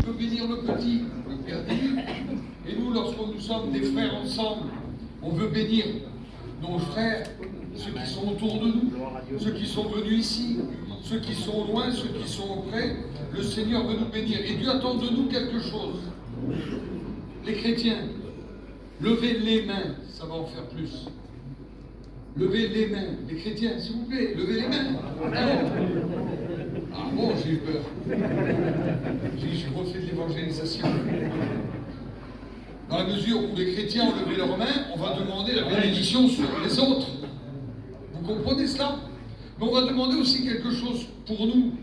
veut bénir le petit, le Père divin. Et nous, lorsque nous sommes des frères ensemble, on veut bénir nos frères, ceux qui sont autour de nous, ceux qui sont venus ici, ceux qui sont loin, ceux qui sont auprès. Le Seigneur veut nous bénir. Et Dieu attend de nous quelque chose. Les chrétiens, levez les mains, ça va en faire plus. Levez les mains. Les chrétiens, s'il vous plaît, levez les mains. Ah bon, j'ai eu peur. J'ai refait de l'évangélisation. Dans la mesure où les chrétiens ont levé leurs mains, on va demander la bénédiction sur les autres. Vous comprenez cela? Mais on va demander aussi quelque chose pour nous.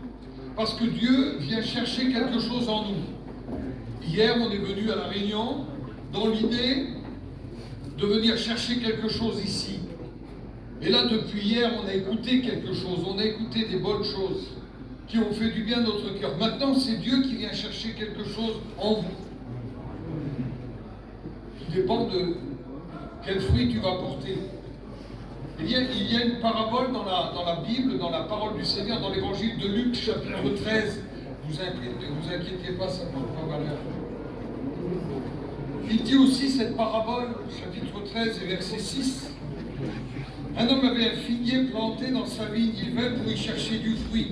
Parce que Dieu vient chercher quelque chose en nous. Hier, on est venu à la réunion dans l'idée de venir chercher quelque chose ici. Et là, depuis hier, on a écouté quelque chose. On a écouté des bonnes choses qui ont fait du bien à notre cœur. Maintenant, c'est Dieu qui vient chercher quelque chose en vous. Tout dépend de quel fruit tu vas porter. Il y a une parabole dans la Bible, dans la parole du Seigneur, dans l'évangile de Luc, chapitre 13. Vous inquiétez pas, ça ne prend pas valeur. Il dit aussi cette parabole, chapitre 13 et verset 6. Un homme avait un figuier planté dans sa vigne, il vint pour y chercher du fruit.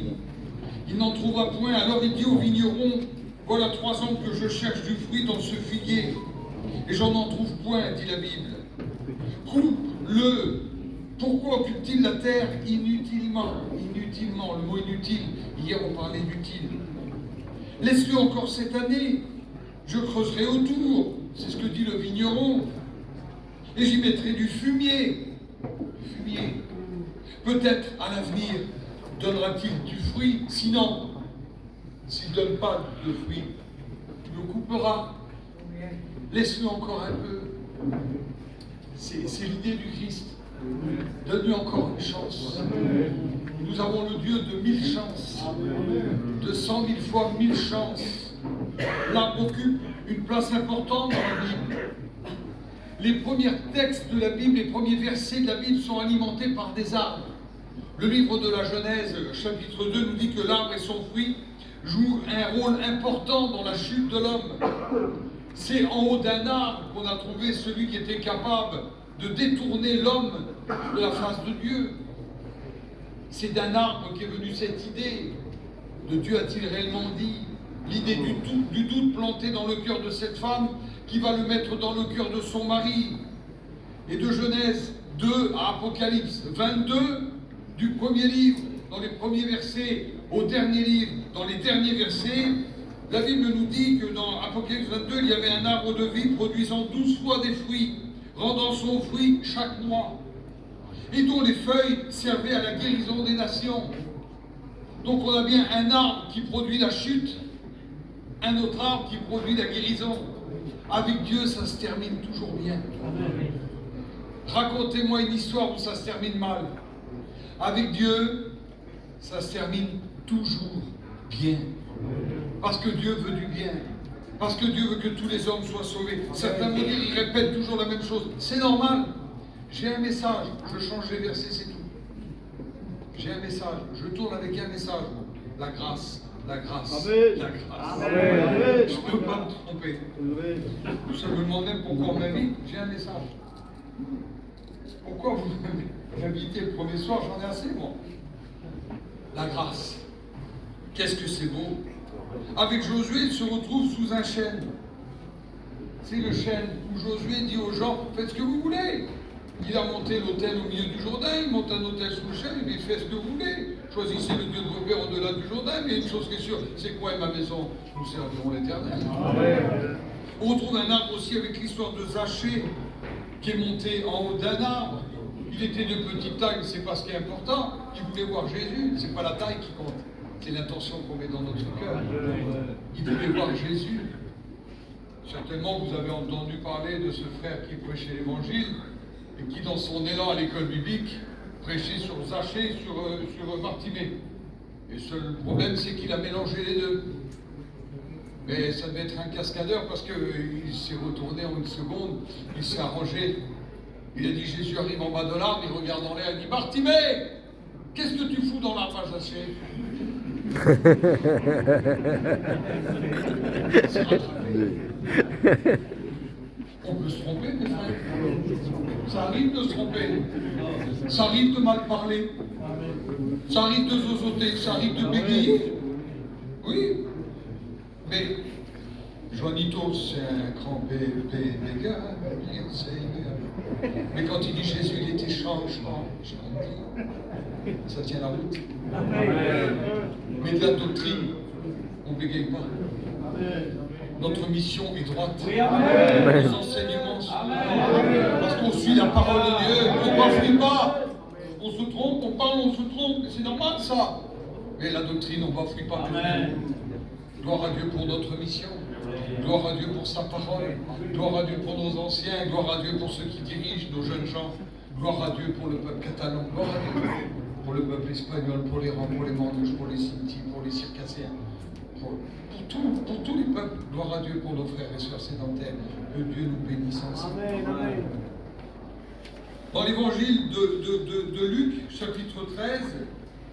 Il n'en trouva point, alors il dit au vigneron, voilà 3 ans que je cherche du fruit dans ce figuier, et j'en en trouve point, dit la Bible. Coupe-le. Pourquoi occupe-t-il la terre inutilement? Inutilement, le mot inutile, hier on parlait d'utile. Laisse-le encore cette année, je creuserai autour, c'est ce que dit le vigneron, et j'y mettrai du fumier. Fumier. Peut-être à l'avenir donnera-t-il du fruit, sinon, s'il ne donne pas de fruit, il le coupera. Laisse-le encore un peu. C'est l'idée du Christ. Donne-lui encore une chance. Nous avons le Dieu de 1000 chances, de 100 000 fois 1000 chances. L'arbre occupe une place importante dans la Bible. Les premiers textes de la Bible, les premiers versets de la Bible sont alimentés par des arbres. Le livre de la Genèse, chapitre 2, nous dit que l'arbre et son fruit jouent un rôle important dans la chute de l'homme. C'est en haut d'un arbre qu'on a trouvé celui qui était capable de détourner l'homme de la face de Dieu. C'est d'un arbre qu'est venue cette idée. De Dieu a-t-il réellement dit? L'idée du doute planté dans le cœur de cette femme qui va le mettre dans le cœur de son mari. Et de Genèse 2 à Apocalypse 22, du premier livre, dans les premiers versets, au dernier livre, dans les derniers versets, la Bible nous dit que dans Apocalypse 22, il y avait un arbre de vie produisant 12 fois des fruits, rendant son fruit chaque mois, et dont les feuilles servaient à la guérison des nations. Donc on a bien un arbre qui produit la chute, un autre arbre qui produit la guérison. Avec Dieu, ça se termine toujours bien. Racontez-moi une histoire où ça se termine mal. Avec Dieu, ça se termine toujours bien. Parce que Dieu veut du bien. Parce que Dieu veut que tous les hommes soient sauvés. Certains vont dire, ils répètent toujours la même chose. C'est normal. J'ai un message. Je change les versets, c'est tout. J'ai un message. Je tourne avec un message. La grâce. La grâce. Amen. La grâce. Amen. Je ne peux pas me tromper. Je me demande même pourquoi on m'invite. J'ai un message. Pourquoi vous m'invitez le premier soir? J'en ai assez, moi. La grâce. Qu'est-ce que c'est beau. Avec Josué, il se retrouve sous un chêne. C'est le chêne où Josué dit aux gens, faites ce que vous voulez. Il a monté l'autel au milieu du Jourdain, il monte un autel sous le chêne, il dit faites ce que vous voulez. Choisissez le Dieu de vos pères au-delà du Jourdain, mais une chose qui est sûre, c'est quoi ma maison? Nous servirons l'Éternel. On retrouve un arbre aussi avec l'histoire de Zachée, qui est monté en haut d'un arbre. Il était de petite taille, c'est pas ce qui est important. Il voulait voir Jésus, c'est pas la taille qui compte. C'est l'intention qu'on met dans notre cœur. Il voulait voir Jésus. Certainement, vous avez entendu parler de ce frère qui prêchait l'évangile et qui, dans son élan à l'école biblique, prêchait sur Zachée, sur Bartimée. Et le seul problème, c'est qu'il a mélangé les deux. Mais ça devait être un cascadeur parce qu'il s'est retourné en une seconde, il s'est arrangé. Il a dit, Jésus arrive en bas de l'arbre, il regarde en l'air, il dit, Bartimée, qu'est-ce que tu fous dans l'arbre à Zachée? On peut se tromper, mes frères. Ça arrive de se tromper. Ça arrive de mal parler. Ça arrive de zozoter. Ça arrive de bégayer. Oui. Mais Juanito, c'est un grand béga. Mais quand il dit Jésus, il était changeant. Ça tient la route. Mais de la doctrine, on ne bégaye pas. Notre mission est droite. Nos enseignements sont droits. Parce qu'on suit la parole de Dieu. On ne bafouille pas. On se trompe, on parle, on se trompe. C'est normal ça. Mais la doctrine, on ne bafouille pas. Gloire à Dieu pour notre mission. Gloire à Dieu pour sa parole. Gloire à Dieu pour nos anciens. Gloire à Dieu pour ceux qui dirigent, nos jeunes gens. Gloire à Dieu pour le peuple catalan. Gloire à Dieu pour le peuple espagnol, pour les Roms, pour les Mandouches, pour les Sinti, pour les Circassiens. Pour tous les peuples, gloire à Dieu pour nos frères et sœurs sédentaires. Que Dieu nous bénisse ensemble. Amen. Dans l'évangile de Luc, chapitre 13,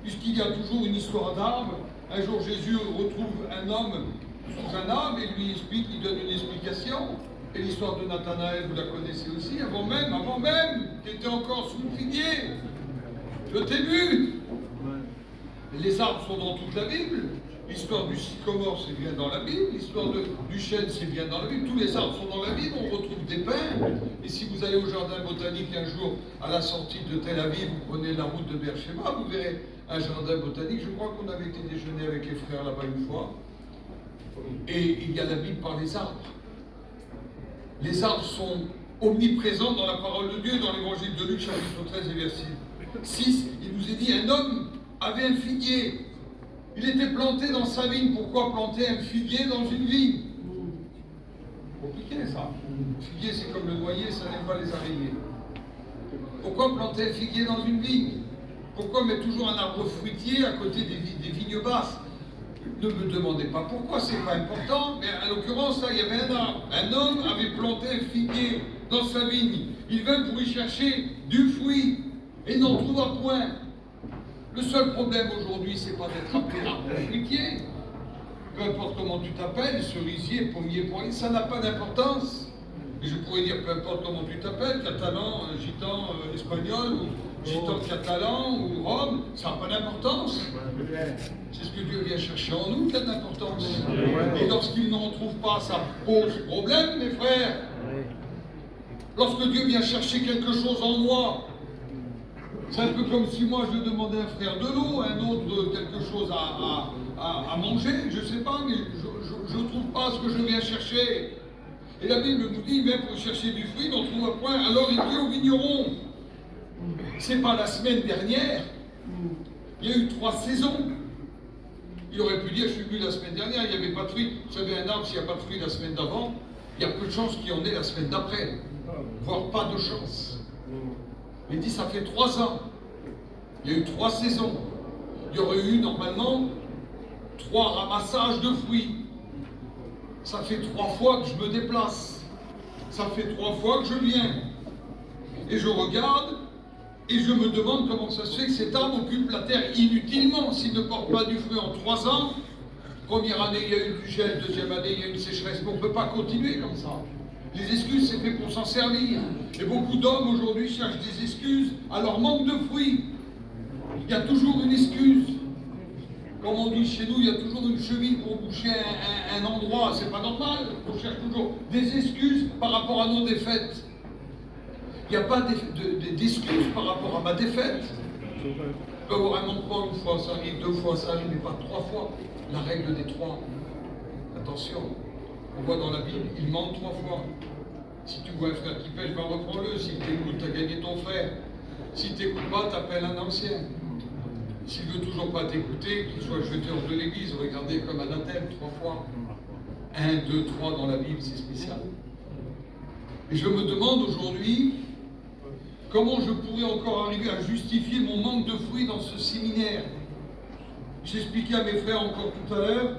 puisqu'il y a toujours une histoire d'arbre, un jour Jésus retrouve un homme sous un arbre et lui explique, il donne une explication. Et l'histoire de Nathanaël, vous la connaissez aussi, avant même, tu étais encore sous le figuier. Je t'ai vu. Les arbres sont dans toute la Bible. L'histoire du sycomore, c'est bien dans la Bible. L'histoire du chêne, c'est bien dans la Bible. Tous les arbres sont dans la Bible. On retrouve des pins. Et si vous allez au jardin botanique un jour, à la sortie de Tel Aviv, vous prenez la route de Beersheba, vous verrez un jardin botanique. Je crois qu'on avait été déjeuner avec les frères là-bas une fois. Et il y a la Bible par les arbres. Les arbres sont omniprésents dans la parole de Dieu, dans l'évangile de Luc, chapitre 13 et verset 6. Il nous est dit, un homme avait un figuier. Il était planté dans sa vigne. Pourquoi planter un figuier dans une vigne? Compliqué ça. Le figuier, c'est comme le noyer, ça n'aime pas les araignées. Pourquoi planter un figuier dans une vigne? Pourquoi mettre toujours un arbre fruitier à côté des vignes basses? Ne me demandez pas pourquoi, c'est pas important, mais à l'occurrence, là, il y avait un arbre. Un homme avait planté un figuier dans sa vigne. Il vint pour y chercher du fruit et n'en trouva point. Le seul problème aujourd'hui, c'est pas d'être appelé arbre fruitier. Peu importe comment tu t'appelles, cerisier, pommier, poirier, ça n'a pas d'importance. Et je pourrais dire, peu importe comment tu t'appelles, catalan, gitan, espagnol, ou gitan catalan, ou rome, ça n'a pas d'importance. C'est ce que Dieu vient chercher en nous qui a de l'importance. Et lorsqu'il n'en trouve pas, ça pose problème, mes frères. Lorsque Dieu vient chercher quelque chose en moi, c'est un peu comme si moi je demandais à un frère de l'eau, un autre quelque chose à manger, je ne sais pas, mais je ne trouve pas ce que je viens chercher. Et la Bible nous dit, même pour chercher du fruit, on trouve un point, alors il dit au vigneron, c'est pas la semaine dernière, il y a eu 3 saisons. Il aurait pu dire, je suis venu la semaine dernière, il n'y avait pas de fruits. Vous savez, un arbre, s'il n'y a pas de fruits la semaine d'avant, il y a peu de chances qu'il y en ait la semaine d'après, voire pas de chance. Il dit, ça fait 3 ans, il y a eu 3 saisons. Il y aurait eu normalement 3 ramassages de fruits. Ça fait 3 fois que je me déplace. Ça fait 3 fois que je viens. Et je regarde et je me demande comment ça se fait que cet arbre occupe la terre inutilement s'il ne porte pas du fruit en 3 ans. Première année, il y a eu du gel. Deuxième année, il y a eu une sécheresse. Mais on ne peut pas continuer comme ça. Les excuses, c'est fait pour s'en servir. Et beaucoup d'hommes aujourd'hui cherchent des excuses à leur manque de fruits. Il y a toujours une excuse. Comme on dit chez nous, il y a toujours une cheville pour boucher un endroit. C'est pas normal. On cherche toujours des excuses par rapport à nos défaites. Il n'y a pas d'excuses par rapport à ma défaite. Je peux avoir un manquement une fois, ça arrive 2 fois, ça arrive, mais pas 3 fois. La règle des 3. Attention, on voit dans la Bible, il ment 3 fois. Si tu vois un frère qui pêche, reprends-le. S'il t'écoute, tu as gagné ton frère. S'il ne t'écoute pas, t'appelles un ancien. S'il ne veut toujours pas t'écouter, qu'il soit jeté hors de l'église, regardez comme anathème 3 fois. 1, 2, 3 dans la Bible, c'est spécial. Et je me demande aujourd'hui comment je pourrais encore arriver à justifier mon manque de fruits dans ce séminaire. J'expliquais à mes frères encore tout à l'heure,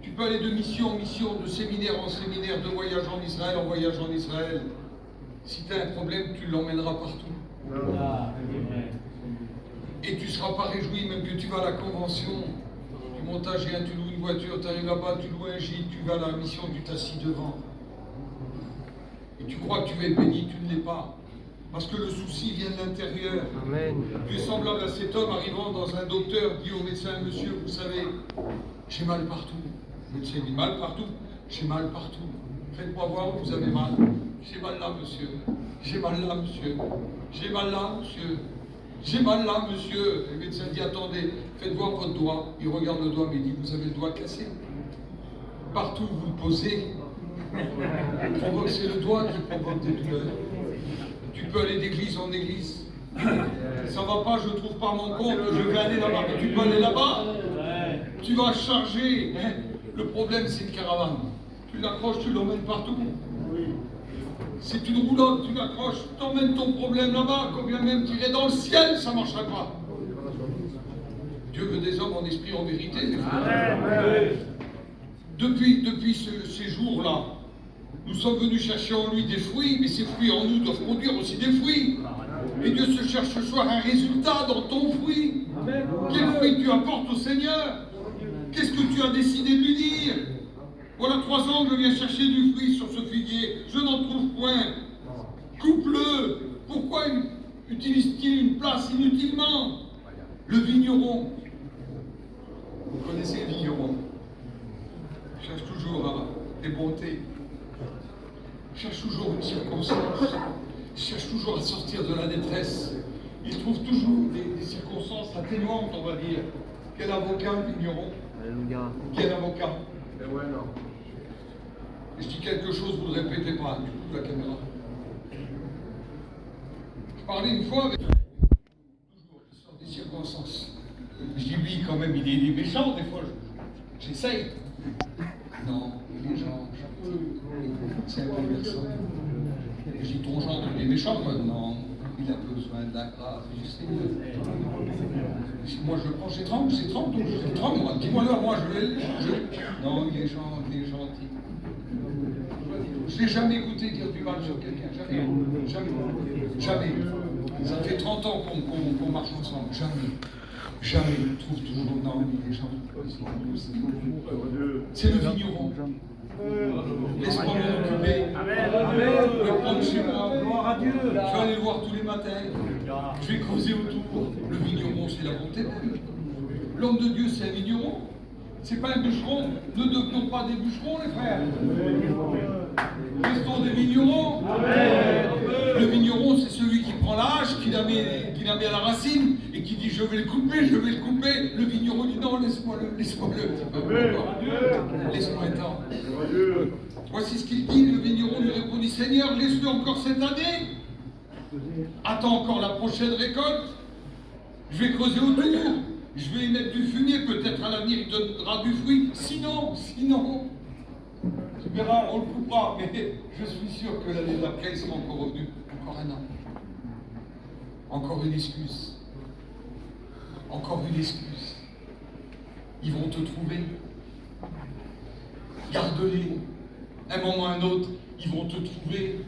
tu peux aller de mission en mission, de séminaire en séminaire, de voyage en Israël en voyage en Israël. Si tu as un problème, tu l'emmèneras partout. Et tu ne seras pas réjoui, même que tu vas à la convention. Tu montes à Gien, tu loues une voiture, tu arrives là-bas, tu loues un gîte, tu vas à la mission, tu t'assis devant. Et tu crois que tu vas être béni, tu ne l'es pas. Parce que le souci vient de l'intérieur. Amen. Tu es semblable à cet homme arrivant dans un docteur, dit au médecin, monsieur, vous savez, j'ai mal partout. Le médecin dit, mal partout? J'ai mal partout. Faites-moi voir où vous avez mal. J'ai mal là, monsieur. J'ai mal là, monsieur. J'ai mal là, monsieur. J'ai mal là, monsieur. Le médecin dit, attendez, faites voir votre doigt. Il regarde le doigt, mais il dit, vous avez le doigt cassé. Partout où vous le posez, c'est le doigt qui provoque des douleurs. Tu peux aller d'église en église. Ça va pas, je trouve pas mon compte, je vais aller là-bas. Mais tu peux aller là-bas. Tu vas charger. Le problème, c'est une caravane. Tu l'accroches, tu l'emmènes partout. C'est une roulotte, tu l'accroches, tu emmènes ton problème là-bas. Combien même tu irais dans le ciel, ça ne marcherait pas. Dieu veut des hommes en esprit, en vérité. Depuis ces jours-là, nous sommes venus chercher en lui des fruits, mais ces fruits en nous doivent produire aussi des fruits. Et Dieu se cherche ce soir un résultat dans ton fruit. Quel fruit tu apportes au Seigneur? Qu'est-ce que tu as décidé de lui dire? Voilà 3 ans que je viens chercher du fruit sur ce figuier. Je n'en trouve point. Coupe-le. Pourquoi utilise-t-il une place inutilement? Le vigneron. Vous connaissez le vigneron? Il cherche toujours des bontés. Il cherche toujours une circonstance. Il cherche toujours à sortir de la détresse. Il trouve toujours des circonstances atténuantes, on va dire. Quel avocat, le vigneron? Alléluia. Quel avocat? Je dis quelque chose, vous ne le répétez pas, du coup, la caméra. Je parlais une fois avec toujours sur des circonstances. Je dis oui, quand même, il est méchant des fois. J'essaye. Non, il est gentil. C'est un peu personne. Je dis ton gendre, il est méchant maintenant. Il a besoin de la grâce. Je sais. Moi je le prends, j'ai 30, donc j'ai 30 moi. Dis-moi-le à moi, Non, il est gentil. Je n'ai jamais écouté dire du mal sur quelqu'un, jamais. Ça fait 30 ans qu'on marche ensemble, jamais. Je trouve toujours, non, il est gentil. C'est le vigneron. Laisse-moi m'en occuper. Je vais prendre chez moi. Je vais aller le voir tous les matins. Je vais creuser autour. Le vigneron, c'est la bonté. L'homme de Dieu, c'est un vigneron. C'est pas un bûcheron. Ne devenons pas des bûcherons, les frères. Restons des vignerons. Le vigneron, c'est celui qui prend la hache, qui la met à la racine et qui dit je vais le couper. Le vigneron dit non, laisse-moi le petit peu. Laisse-moi un temps. Voici ce qu'il dit. Le vigneron lui répondit, Seigneur, laisse-le encore cette année. Attends encore la prochaine récolte. Je vais creuser autour. Je vais y mettre du fumier. Peut-être à l'avenir il donnera du fruit. Sinon, tu verras, on le coupera. Mais je suis sûr que l'année d'après, il sera encore revenu. Encore un an. Encore une excuse. Ils vont te trouver. Garde-les. Un moment ou un autre, ils vont te trouver.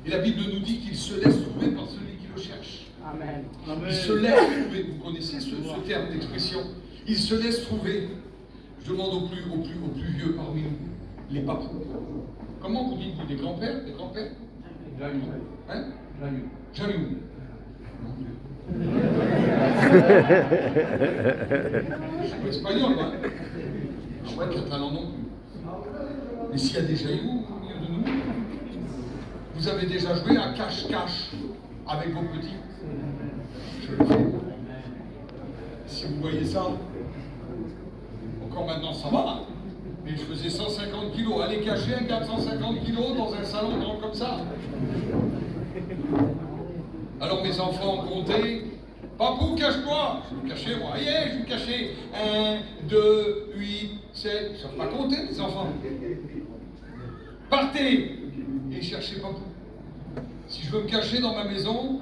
Et la Bible nous dit qu'ils se laissent trouver par celui qui le cherche. Amen. Ils se laissent trouver. Vous connaissez ce terme d'expression? Ils se laissent trouver. Je demande aux plus vieux parmi nous, les papous. Comment vous dites-vous? Des grands-pères? Jaloux. Hein? Jaloux. Mon Dieu. Je suis pas espagnol, moi. Je suis pas catalan non plus. Mais s'il y a des jailloux au milieu de nous, vous avez déjà joué à cache-cache avec vos petits? Je le fais. Si vous voyez ça, encore maintenant ça va, mais je faisais 150 kilos. Aller cacher un gars de 150 kilos dans un salon grand comme ça. Alors mes enfants ont compté. Papou, cache-toi! Je me cachais, moi. Je me cachais. 1, 2, 8, 7. Ils ne savent pas compter, les enfants. Partez! Et cherchez Papou. Si je veux me cacher dans ma maison,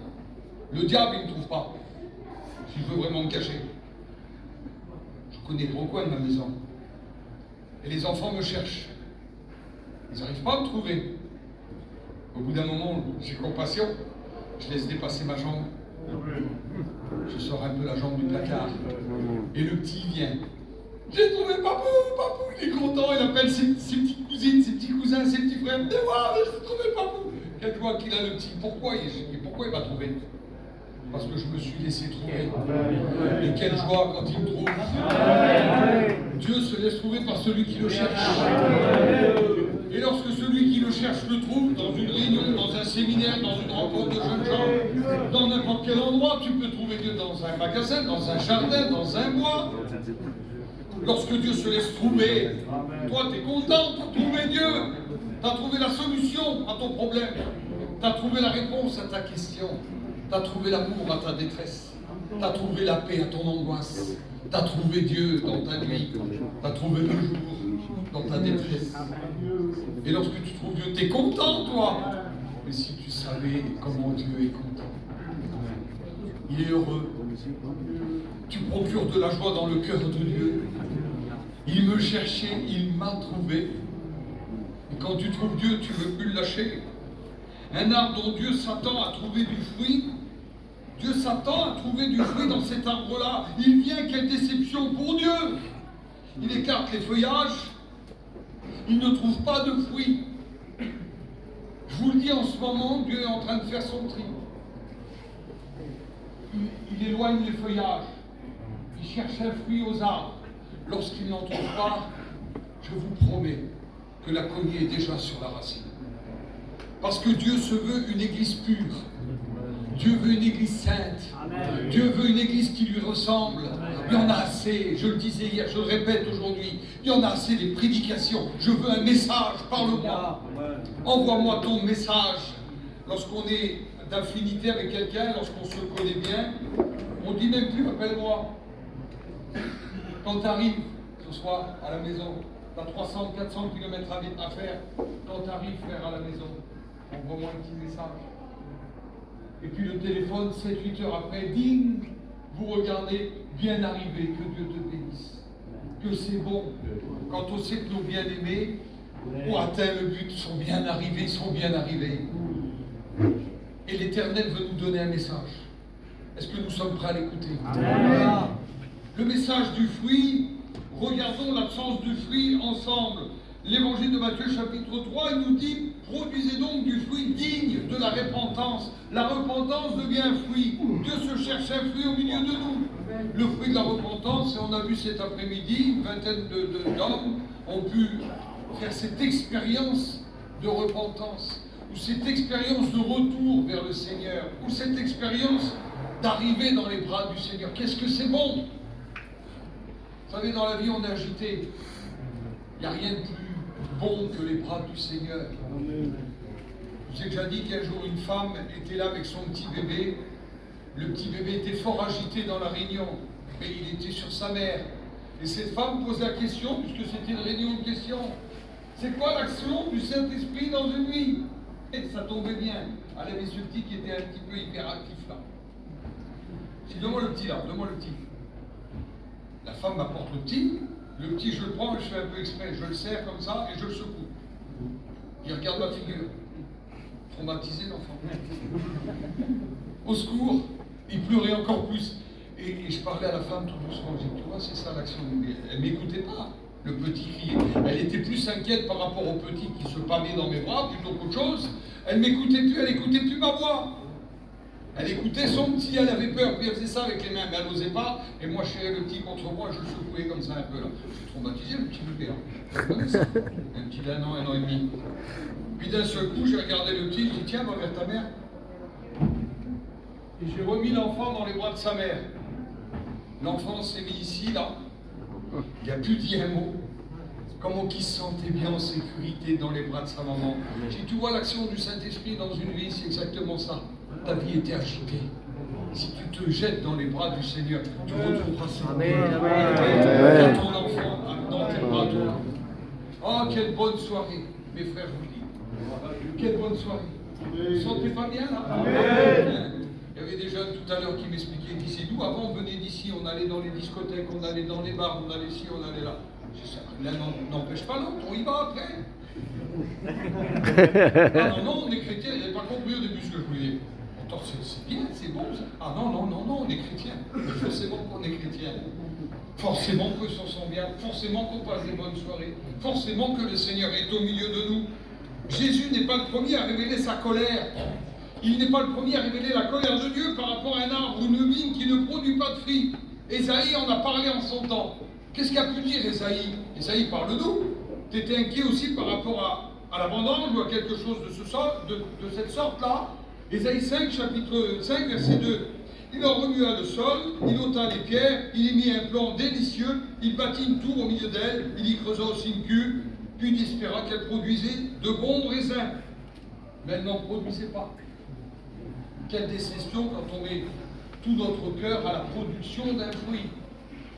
le diable, il ne me trouve pas. Si je veux vraiment me cacher. Je connais le recoin de ma maison. Et les enfants me cherchent. Ils n'arrivent pas à me trouver. Au bout d'un moment, j'ai compassion. Je laisse dépasser ma jambe. Je sors un peu la jambe du placard. Et le petit vient. J'ai trouvé papou, papou, il est content, il appelle ses petites cousines, ses petits cousins, ses petits frères. Venez voir, j'ai trouvé papou. Quelle joie qu'il a le petit. Pourquoi il m'a trouvé? Parce que je me suis laissé trouver. Et quelle joie quand il me trouve. Dieu se laisse trouver par celui qui le cherche. Et lorsque celui qui le cherche le trouve, dans une réunion, dans un séminaire, dans une rencontre de jeunes gens, dans n'importe quel endroit, tu peux trouver Dieu dans un magasin, dans un jardin, dans un bois. Lorsque Dieu se laisse trouver, toi tu es content pour trouver Dieu. Tu as trouvé la solution à ton problème. Tu as trouvé la réponse à ta question. Tu as trouvé l'amour à ta détresse. Tu as trouvé la paix à ton angoisse. Tu as trouvé Dieu dans ta nuit. Tu as trouvé le jour dans ta détresse. Et lorsque tu trouves Dieu, tu es content, toi. Mais si tu savais comment Dieu est content, il est heureux. Tu procures de la joie dans le cœur de Dieu. Il me cherchait, il m'a trouvé. Et quand tu trouves Dieu, tu ne veux plus le lâcher. Un arbre dont Dieu s'attend à trouver du fruit. Dieu s'attend à trouver du fruit dans cet arbre-là. Il vient, quelle déception pour Dieu! Il écarte les feuillages. Il ne trouve pas de fruits. Je vous le dis en ce moment, Dieu est en train de faire son tri. Il éloigne les feuillages. Il cherche un fruit aux arbres. Lorsqu'il n'en trouve pas, je vous promets que la cognée est déjà sur la racine. Parce que Dieu se veut une église pure. Dieu veut une église sainte. Amen. Dieu veut une église qui lui ressemble. Il y en a assez, je le disais hier, je le répète aujourd'hui, il y en a assez des prédications. Je veux un message, parle-moi. Envoie-moi ton message. Lorsqu'on est d'affinité avec quelqu'un, lorsqu'on se connaît bien, on dit même plus appelle-moi. Quand tu arrives ce soir à la maison, tu as 300, 400 km à faire, quand tu arrives faire à la maison, envoie-moi un petit message. Et puis le téléphone, 7-8 heures après, ding, vous regardez, bien arrivé, que Dieu te bénisse. Que c'est bon. Quand on sait que nos bien-aimés ont atteint le but, sont bien arrivés, Et l'Éternel veut nous donner un message. Est-ce que nous sommes prêts à l'écouter? Amen. Le message du fruit, regardons l'absence du fruit ensemble. L'évangile de Matthieu chapitre 3, il nous dit, produisez donc du fruit digne de la repentance. La repentance devient un fruit. Dieu se cherche un fruit au milieu de nous. Le fruit de la repentance, et on a vu cet après-midi, une vingtaine d'hommes ont pu faire cette expérience de repentance, ou cette expérience de retour vers le Seigneur, ou cette expérience d'arriver dans les bras du Seigneur. Qu'est-ce que c'est bon! Vous savez, dans la vie, on est agité. Il n'y a rien de plus bon que les bras du Seigneur. Je vous ai déjà dit qu'un jour, une femme était là avec son petit bébé. Le petit bébé était fort agité dans la réunion, mais il était sur sa mère. Et cette femme pose la question, puisque c'était une réunion de questions. C'est quoi l'action du Saint-Esprit dans une vie? Et ça tombait bien. Elle avait ce petit qui était un petit peu hyperactif là. Je dis, donne-moi le petit là, donne-moi le petit. La femme m'apporte le petit, je le prends et je fais un peu exprès, je le serre comme ça et je le secoue. Il regarde ma figure. Traumatisé l'enfant. Au secours, il pleurait encore plus. Et je parlais à la femme tout doucement, je dis, tu vois, c'est ça l'action. Elle ne m'écoutait pas, le petit criait. Elle était plus inquiète par rapport au petit qui se pâmait dans mes bras plutôt qu'autre chose. Elle ne m'écoutait plus, elle n'écoutait plus ma voix. Elle écoutait son petit, elle avait peur, puis elle faisait ça avec les mains, mais elle n'osait pas. Et moi, je serrais le petit contre moi, je le secouais comme ça un peu là. Je suis traumatisé, le petit bébé là. Un petit d'un an et demi. Puis d'un seul coup, j'ai regardé le petit, j'ai dit, tiens, va vers ta mère. Et j'ai remis l'enfant dans les bras de sa mère. L'enfant s'est mis ici, là. Il n'a plus dit un mot. Comment qu'il se sentait bien en sécurité dans les bras de sa maman. Si tu vois l'action du Saint-Esprit dans une vie, c'est exactement ça. Ta vie était agitée. Si tu te jettes dans les bras du Seigneur, tu retrouveras ça. Amen. Ton enfant dans tes bras. Oh, quelle bonne soirée, mes frères, je vous dis. Quelle bonne soirée. Vous ne sentez pas bien là? Amen. Il y avait des jeunes tout à l'heure qui m'expliquaient d'ici d'où. Avant, on venait d'ici, on allait dans les discothèques, on allait dans les bars, on allait ici, on allait là. L'un n'empêche pas l'autre, on y va après. Ah non, on est chrétien, il n'avait pas compris au début ce que je voulais dire. C'est bien, c'est bon ça. Ah non, on est chrétien. Forcément qu'on est chrétien. Forcément que se sent bien, forcément qu'on passe des bonnes soirées, forcément que le Seigneur est au milieu de nous. Jésus n'est pas le premier à révéler sa colère. Il n'est pas le premier à révéler la colère de Dieu par rapport à un arbre ou une vigne qui ne produit pas de fruits. Ésaïe en a parlé en son temps. Qu'est-ce qu'a pu dire Ésaïe? Ésaïe, parle-nous. Tu étais inquiet aussi par rapport à la vendange ou à quelque chose de cette sorte-là. Ésaïe 5, chapitre 5, verset 2. Il en remua le sol, il ôta les pierres, il y mit un plan délicieux, il bâtit une tour au milieu d'elle, il y creusa aussi une cuve, puis il espéra qu'elle produisait de bons raisins. Mais elle n'en produisait pas. Quelle déception quand on met tout notre cœur à la production d'un fruit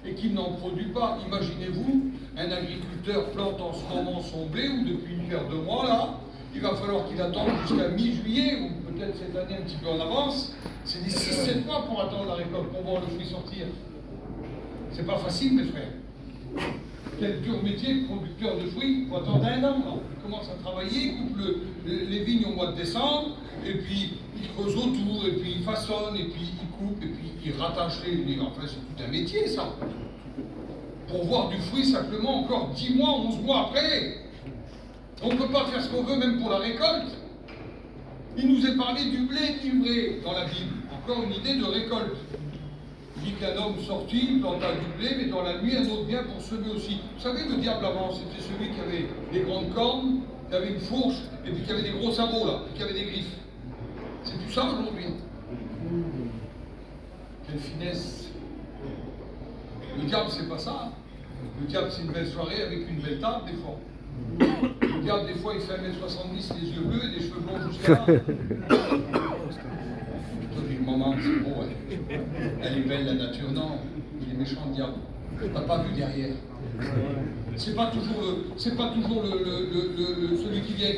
et qu'il n'en produit pas. Imaginez-vous, un agriculteur plante en ce moment son blé, ou depuis une paire de mois là, il va falloir qu'il attende jusqu'à mi-juillet, ou peut-être cette année un petit peu en avance. C'est des 6-7 mois pour attendre la récolte, pour voir le fruit sortir. C'est pas facile, mes frères. Quel dur métier, producteur de fruits, il faut attendre un an. Là. Il commence à travailler, il coupe les vignes au mois de décembre, et puis il creuse autour, et puis il façonne, et puis il coupe, et puis il rattache les... Enfin, c'est tout un métier, ça. Pour voir du fruit simplement encore 10 mois, 11 mois après. On ne peut pas faire ce qu'on veut, même pour la récolte. Il nous est parlé du blé livré dans la Bible. Encore une idée de récolte. Il dit qu'un homme sortit, planta du blé, mais dans la nuit, un autre vient pour semer aussi. Vous savez, le diable avant, c'était celui qui avait des grandes cornes, qui avait une fourche, et puis qui avait des gros sabots, là, et qui avait des griffes. C'est tout ça aujourd'hui. Quelle finesse. Le diable, c'est pas ça. Le diable, c'est une belle soirée avec une belle table, des fois. Le diable, des fois, il fait 1m70, les yeux bleus et des cheveux blonds jusqu'à là. Maman, c'est beau, elle est belle la nature. Non, il est méchant le diable. T'as pas vu derrière. C'est pas toujours celui qui vient